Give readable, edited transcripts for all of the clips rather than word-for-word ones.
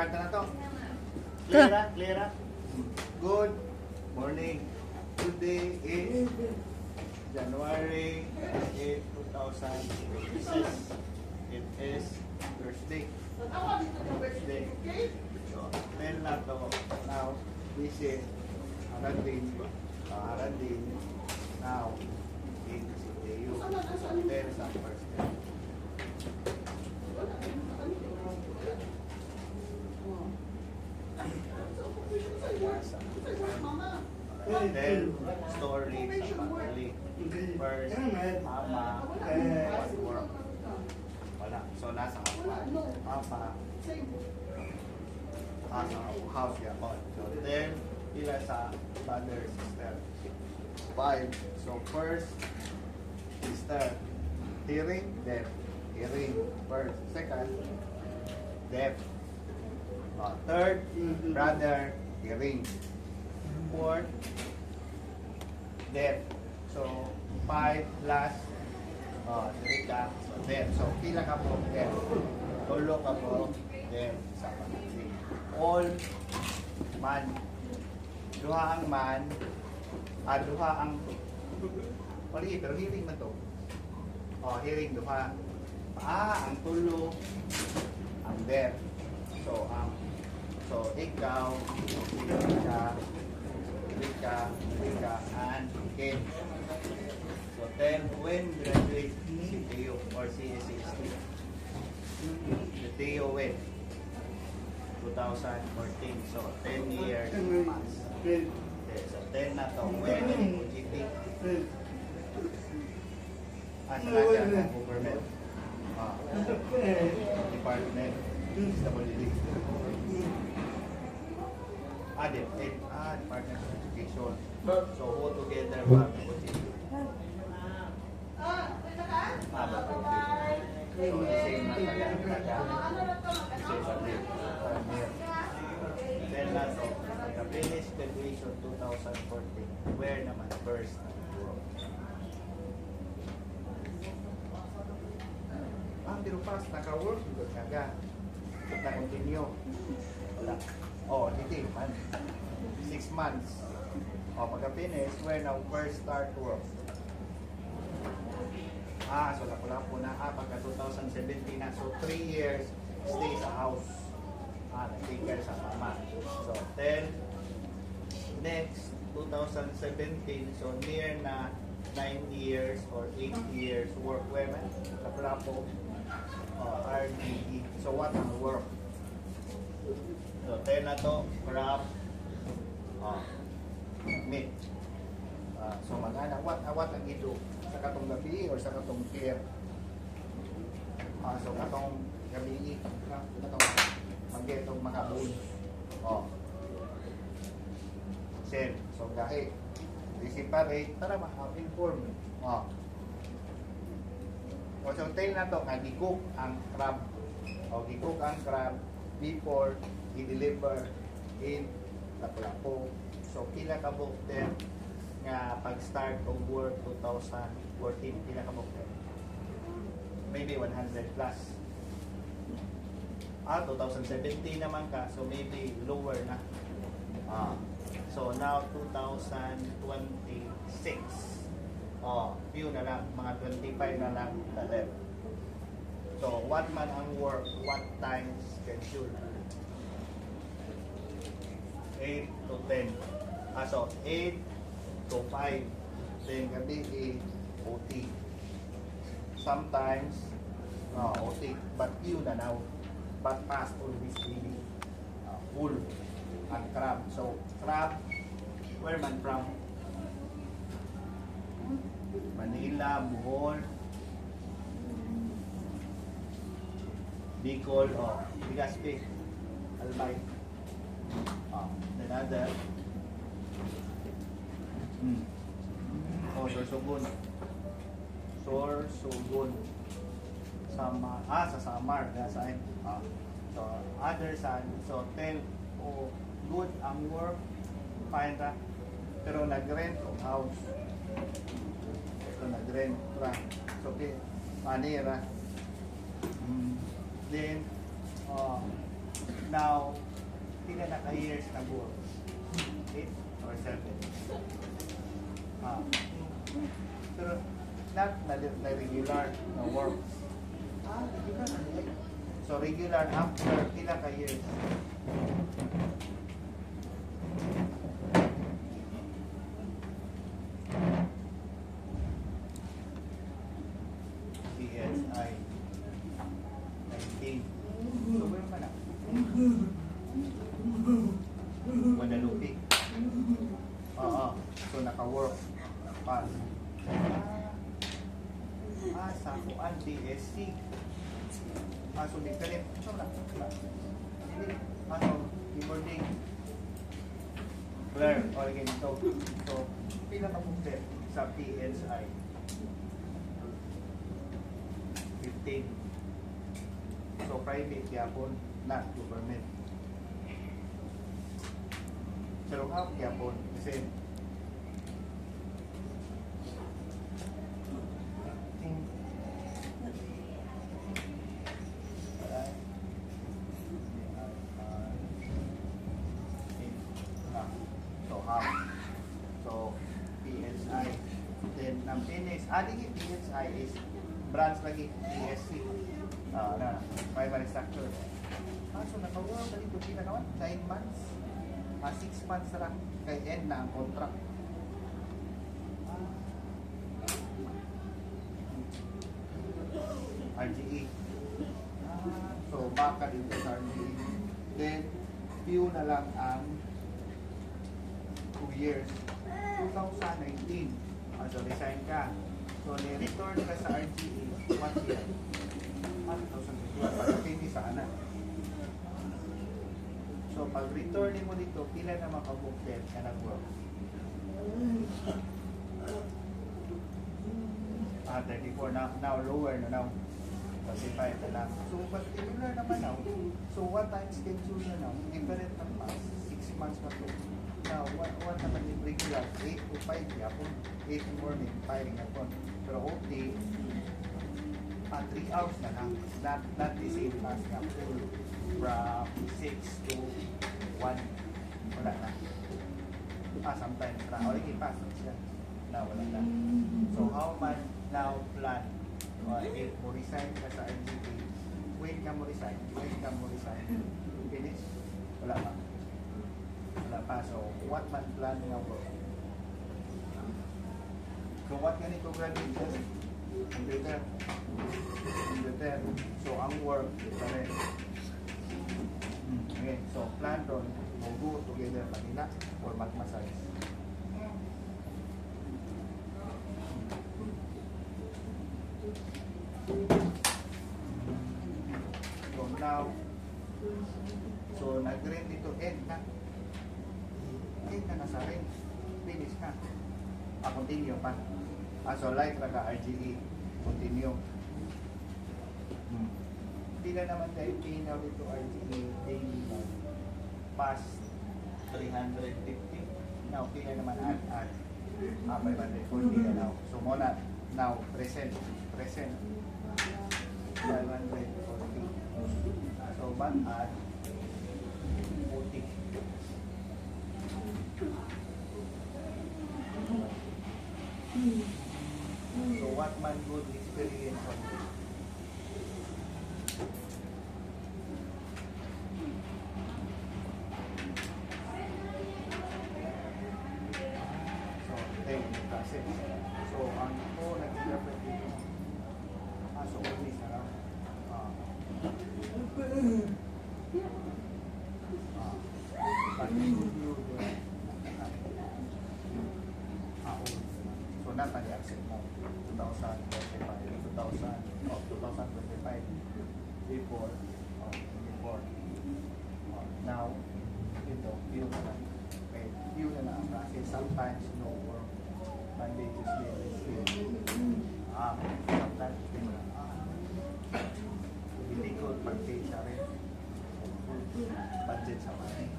start na to. Clear, clear. Good morning. Today is January 8, 2006. It is Thursday. Thursday. So, 10 na to. Now, this is Arandin. Arandin. Now, in CTU. So, 10 sa first day. Then, story sa family. First, mama, one work. Wala. So, nasa papa. Nasa house yapon. So, then, pila sa brother, sister. 5. So, first, sister. Hearing, deaf. Hearing, first. Second, deaf. Third, brother, hearing. Fourth, deaf. So, 5 plus, 3 ka, so deaf. So, pila ka po, deaf. Tulo ka po, deaf sa pamilya. All man. Duha ang man, duha ang, mali, pero hearing man to. Hearing, duha. Ang tulo, ang deaf. So, ikaw, Rika, and Ken. So, then, when graduate si Teo or CSST? Si Teo when? 2014. So, 10 years pass. Okay, so 10 na to. When GT? Sa lahat ng government. Department. SWD. Department of Education. So, all together, mga GT. So, the same na then na to, nagka-finish graduation 2014. Where naman first na Europe? Pero fast, naka-work yun kaga. Na-continue. Wala. Hindi man. 6 months. Pagka-finish, where now first start work? So lang po na pagka 2017 na. So 3 years stay sa house. Nag-take care sa mama. So 10 next 2017, so near na 9 years or 8 years work women. Wala po RDE. So what ang work? So 10 na to, craft, meat. So mag-ana, what ang ito? Sa katong gabi or sa katong care? So katong gabi, katong mag-getong makabul. Send. So gahi. Separate para ma-inform. So tail na to, gikok ang crab. Gikok ang crab before i-deliver in Lapu-Lapu. So pila ka book din nga pag-start of work 2014, pila ka book din? Maybe 100 plus. 2017 naman ka, so maybe lower na. So now 2026. Few na lang, mga 25 na lang na left. So what man ang work, what time schedule? 8 to 10. So 8 to 5. Then gabi OT. Sometimes OT, but few na now. But past always really full and crab. So crab, where man from? Manila, Bohol, Bicol, Legazpi, Albay. Another. Sorsogon. Sorsogon. Samar. Sa Samar. Saan? So, other side. So, tell good ang work. Fine ra. Pero nag-rent o house. So, nag-rent ra. So, manira. Then, Now, pila na ka-years na work? 8 or 7? Ah. Pero, not na regular na work. Regular na nila. So, regular after pila ka-years? PSI 19. So, wala pa na. Guadalupe. Oo. So, naka-work. Pass. Sa kuan DSC. So, different. So, keyboarding. Claire, or ganito. So, pila ka punte sa PSI? 15. So, private yapon, not government. Pero half yapon, kasi so half. So, PSI. Then, ang finish, adding PSI is branch lagi PSC. Na primary structure. So nakawa sa dito sila naman 9 months. 6 months na lang kay end na ang contract. RGE. So baka dito sa RGE. Then few na lang ang 2 years. 2019. So resign ka. So ni-return ka sa RGE 1 year. 2021. Pagkapindi sana. So, pag return mo dito, pila na makabukted ka nag-work? 34 na. Now, lower na now. 35 na lang. So, but regular naman now. So, what time schedule na now? Different ng past. 6 months pa to. Now, what naman yung regular? 8 to 5 yapon. 8 in the morning, 5 in yapon. Pero OT, 3 hours na lang. Not the same as nga. From 6 to 1. Wala na. Sometimes na. O, hindi pa. Na, wala na. So, how much now plan? If mo resign ka sa NGP, when ka mo resign? Finish? Wala pa. Wala pa. So, what man plan nga work? So, what ka nito graduate? Computer. So, ang work, ito rin. Okay, so plan doon, we'll go together Manila or Magmasalis. So now, so nag-rent dito, end na sa rent. Finish na. Continue pa. So like RGE, continue. Hindi na naman tayo pinaw dito RGE daily na past 350. Now, pina naman add 540 na now. So, muna, now, present 540. So, but add 40. So, what man good experience on this? So, ang po nag-interpret dito. So, only na lang. So, not na-accept mo. 2025. Before. Now, ito, view na lang. Okay, view na lang. Kasi sometimes no work. Monday, Tuesday, Wednesday. Sometimes hindi ko pag-pay siya rin. Budget sa money.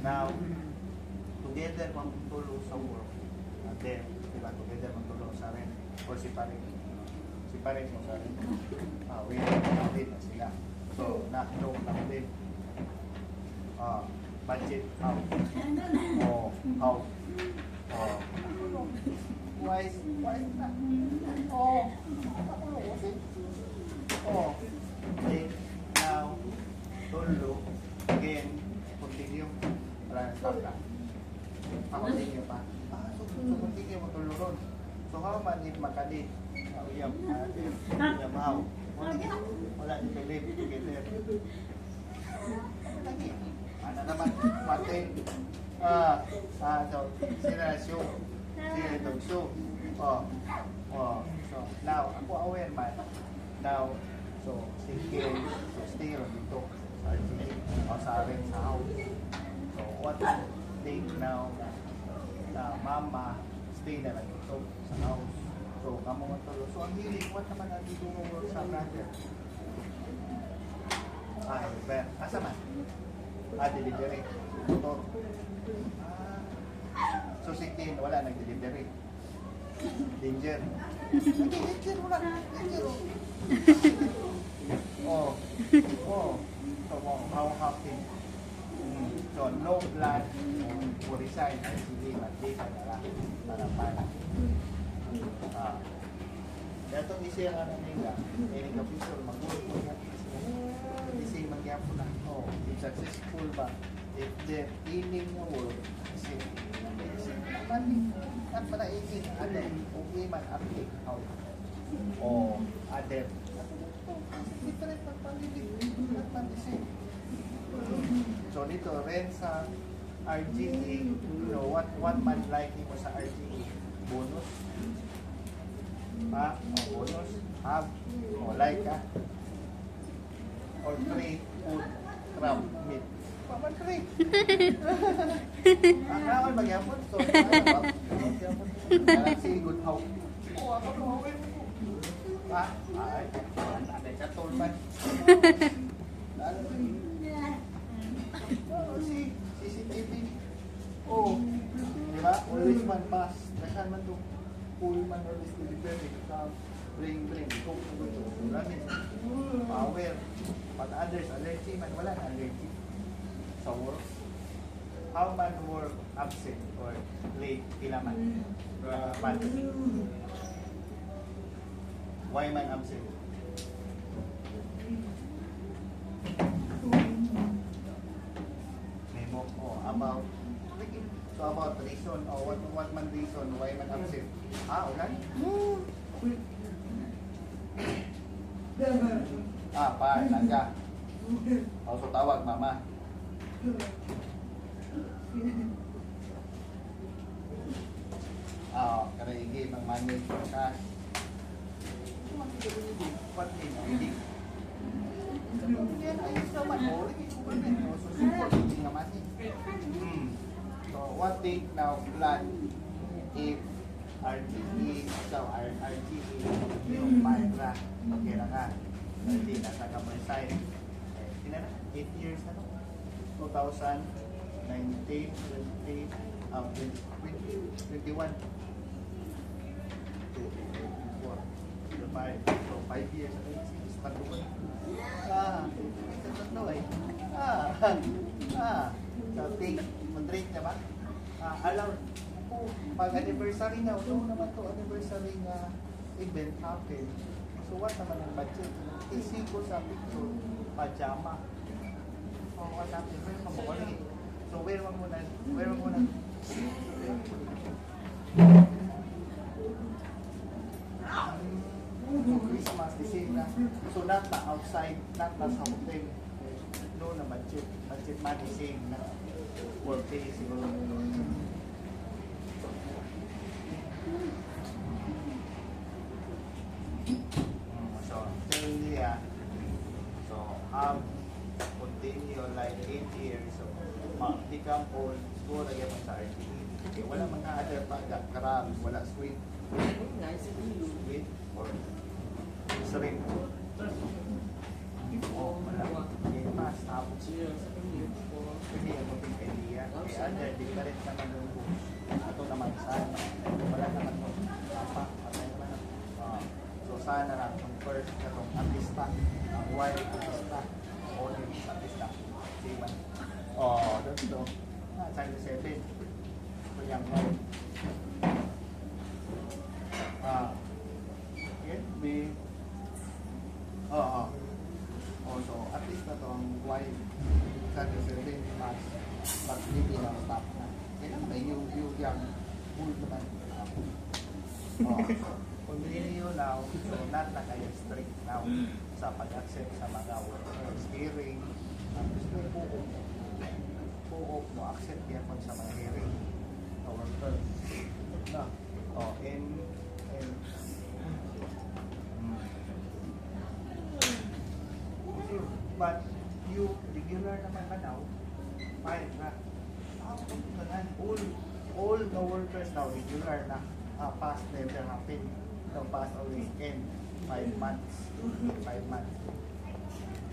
Now, together magtulong sa work. And then, diba, together magtulong sa rin. Or separate mo sa rin. Wait na sila. So, no lang din. Budget out. Out. Why na? Then, now, tulo. Again, continue. Wala na stop na. Continue pa. So continue mo tulo ron. So, how man if makadit? Uyam, how? Wala ni Philip together. Ano naman, matin. So, sila show. Sila itong show. So, now, ako aware man. Now, so, sige, so, stay ron dito. Sa RGA, o sa rin sa house. So, what I think now, na mama, stay na lang dito sa house. So, kamo nga tulo. So, ang hiling, what naman ang dito mo work sa brother? Well, asa man? Delivery. Motor. So, si Tin, wala nag-delivery. Danger. Danger, wala. Danger. So, how happy? So, no blood. Resign. Hindi, mag-data na lang. Para para. Dato isi ang anak nila, ini kapisol mag-work mo yan. Isi magyapon na. If successful ba, if the ining nga work, isi at para ikin, adem, okay man, aplik, out. Adem. Different pagpalilig, pagpalilig. So, dito, rin sa RGA, you know, what man liking mo sa RGA? Bonus. Bonus, have, like or free food, crab, meat. Paman free. Ang magyapon, so, parang si good how. Ako kumawin mo. Ada katol man. Si CCTV. Di ba? Always man pass. Nasaan man to? Full man always delivery. Bring. Ito. Ramin. Power. But others, allergy man. Wala na allergy. Sa work. How man work absent or late? Pila man. Why man absent? Memo. About reason or what man reason why man absent? Ulan? Nangga. So tawag mama. Karigi mang-manage ka. What is yan ayos naman. So support hindi naman So what they now plan if RGE, so RGE yung Micra, okay na nga. Hindi nasa kamay side. Tina na, 8 years na to. 2019, 20, 21. 5 years na rin. Patuloy. Ito tatlo eh. So, take, mag-rate na ba? Alam po, pag anniversary na, naman to anniversary na event happen. So, what naman ang budget? Isi ko sa picture, pajama. What happen? So, where mo muna? Christmas, December. So, not na outside, not na sa hotel. No na budget money same na work pay siguro. So, tell niya, so, continue like 8 years. So, become old, siguro lagyan mo sa RTE. Okay, wala mga other crab, wala sweet. Sweet or shrimp. Wala. Mas tapos hindi yung mabing idea. Kaya other, different naman yung books. Ito naman sana. Wala naman mo. Patay naman. So sana lang, ang first, itong artista, ang wild artista. Only at least na. Siman. Oh, that's the size 7. So yang ngayon. Can be also at least na to ang wide size 7 mas but hindi lang stop na. Kaya may yung full naman. Kung hindi nyo now, so not na kayo strict now sa pag-accept sa mga hearing. Gusto nyo po no, accept yan kung sa mga hearing. Our turn. No. And but you regular naman ka now, fine na. All the workers now regular na. Past never happen. The past always end 5 months. 5 months.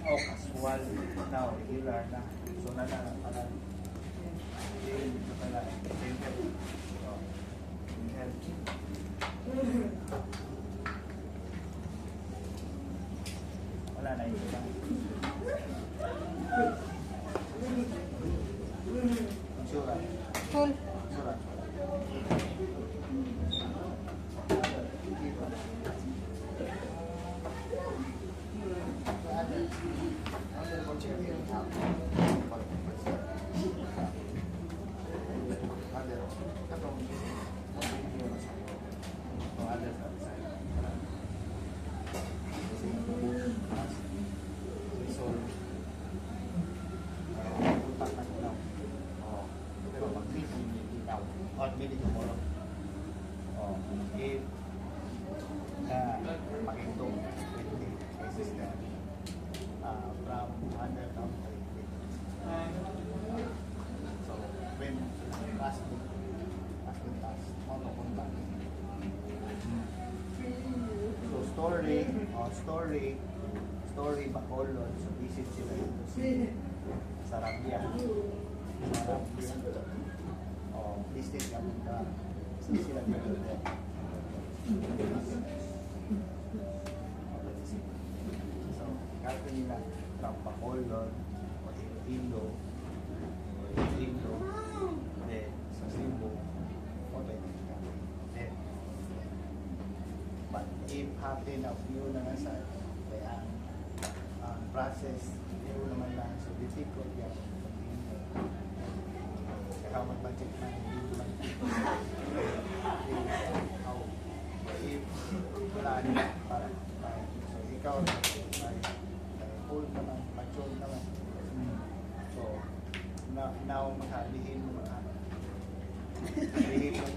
Casual now regular na. So na pala. Ito pala. Wala na ito lang. Sura. Full. Sura. Pakitong cases na from under down to so when last week monocontact so story Bacolod so visit sila dito sa Sarabia listed kami ka sila dito so, kahit nila from Bacolod o Iloilo then sa Cebu o then but if happen a few na nasa kaya ang process yun naman lang so difficult yan kaya mag-budget na hindi man if wala nila para so ikaw ay full naman, mature naman so now makabihin mo sabihin mo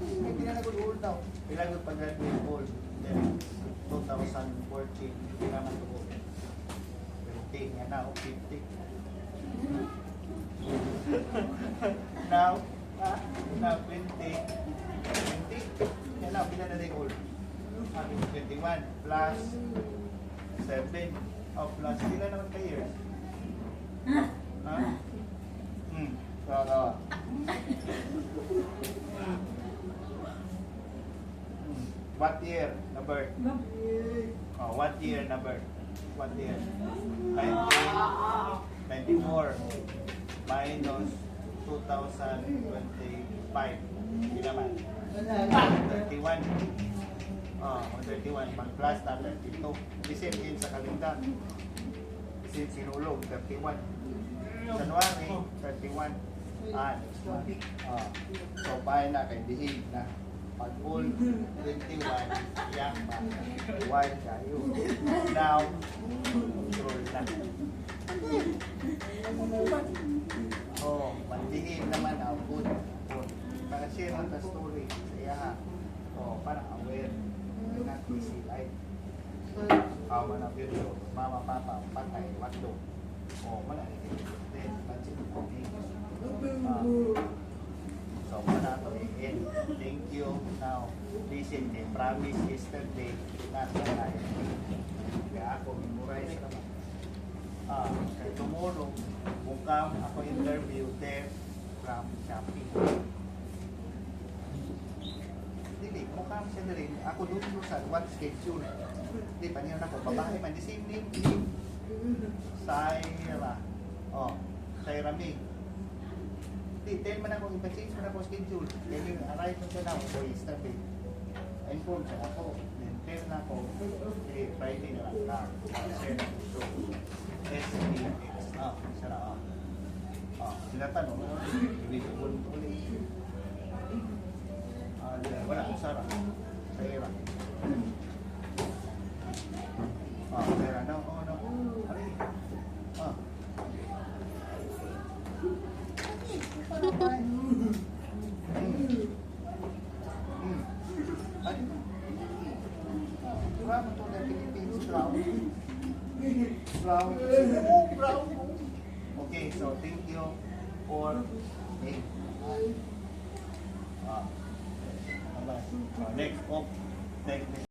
hindi na nag-old daw kailangan pag-graduate old then 2014 hindi naman to 20 nga na o 50 now 20 yan na pila na day old 21 plus 7 plus pila naman ka years what year na birth what year na birth what year 1994 minus 2025 hindi naman 31 31 pang plus na 32 isip din sa kalendar isip sinulog 31 January 31 next month so bahay na kay behave na pag all 21 yang ba wild kayo now control na mandihin naman ang good para share ang story sa iya para aware not easy life awa na video mama papa patay watdo malaki then budget okay so mana to end thank you now listen the promise yesterday not tonight kaya ako memorize naman tomorrow bukam ako interview there from Shopee. Dili mukha mo siya rin. Ako doon sa one schedule. Di pa niya ako. Babae man. The same name. Saira. Oh. Saira May. Di, tell man ako. Ipa-change mo na ako schedule. Then you arrive mo siya now. So, yesterday. Inform siya ako. Then tell na ako. Okay, Friday na lang. Share na ko. So, SPX. Siya na. Sinatanong. Ibig ko ulit. Wala, Sarah. Saira. Saira, no, no. Ari. Ari. Brown to the Philippines, brown. Brown. Oh, brown. Okay, so thank you for me. Next. Next.